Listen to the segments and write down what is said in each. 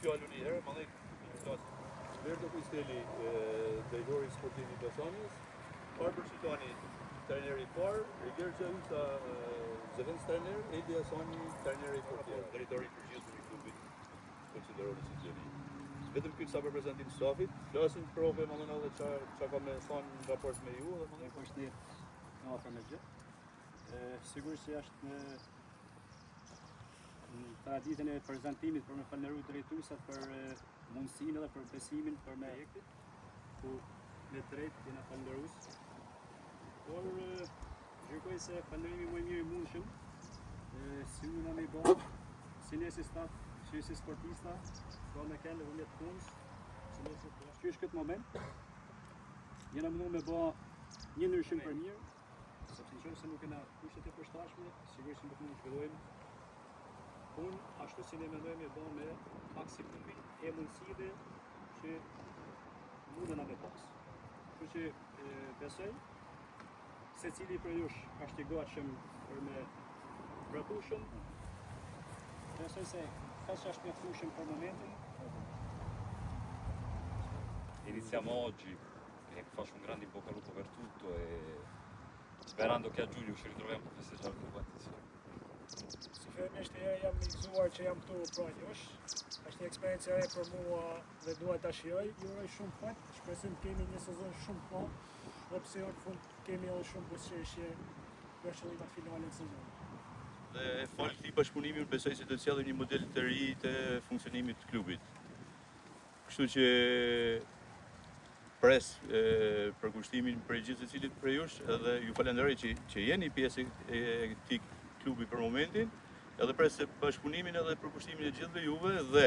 fjallën një herë, mandej Verdo Kuisteli, drejtori sportiv i Besanjes, Arber Shitani, trajneri i parë, Gergja Yta, zëvendës trajner, Edi Hasani, trajneri i portier, drejtori i përgjithshëm i klubit konsideroni si gjeni. Vetëm këtë sa për prezentim stafit, flasin profe më mëna dhe qa ka me thonë në raport me ju dhe më në përshëndet në afër me gjithë. Sigurisht që është në traditën e prezentimit për me falënderu drejtuesat për mundësinë dhe për besimin për me projektit, ku me drejt jena falënderues. Por gjykoj se falënderimi më i mirë i mundshëm, si unë me i bë, si ne si staf, si sportista, ka me kenë vullnet punës, si ne si ky është këtë moment. Jena mundu me bë një ndryshim për mirë, sepse nëse nuk kena kushtet e përshtatshme, sigurisht nuk mund të zhvillojmë punë ashtu si ne mendojmë e bë me maksimumi e mundësive që mundena me pas. Kështu që besoj secili prej jush është i gatshëm për me vratu shumë. Besoj se kaq është mjaftueshëm për momentin. Iniziamo oggi e faccio un grande in bocca al lupo per tutto e sperando che a giugno ci ritroviamo per festeggiare tutti quanti insieme. Fillimisht jam i gëzuar që jam këtu pra jush. Është një eksperiencë e re për mua dhe dua ta shijoj. Ju uroj shumë fat. Shpresoj të kemi një sezon shumë të mirë. Dhe pse në fund kemi edhe shumë buzëqeshje për qëllimat finale të sezonit. Dhe fal këtij bashkëpunimi unë besoj se do të sjellim një model të ri të funksionimit të klubit. Kështu që pres për kushtimin për gjithë secilit prej jush edhe ju falenderoj që jeni pjesë e këtij klubi për momentin, edhe pres bashkëpunimin edhe për kushtimin e gjithëve juve dhe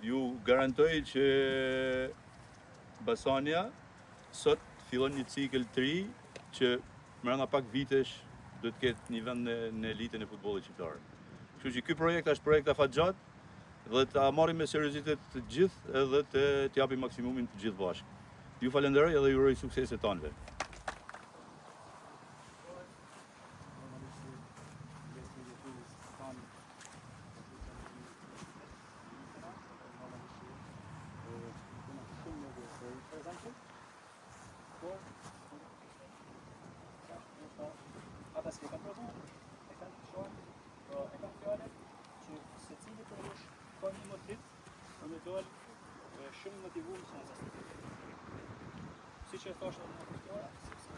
ju garantoj që Basania sot fillon një cikël të ri që brenda pak vitesh do të ketë një vend në elitën e futbollit shqiptar. Kështu që ky projekt është projekt afatgjat dhe ta marrim me seriozitet të gjithë edhe të japim maksimumin të gjithë bashkë. Ju falenderoj edhe ju uroj suksese të anëve. Ata s'e kanë provu, e kanë shohën, e kanë fjallën që secili për jush ka një motiv për me dalë shumë motivuar në asaj. Siç e thashë në përftuara, sepse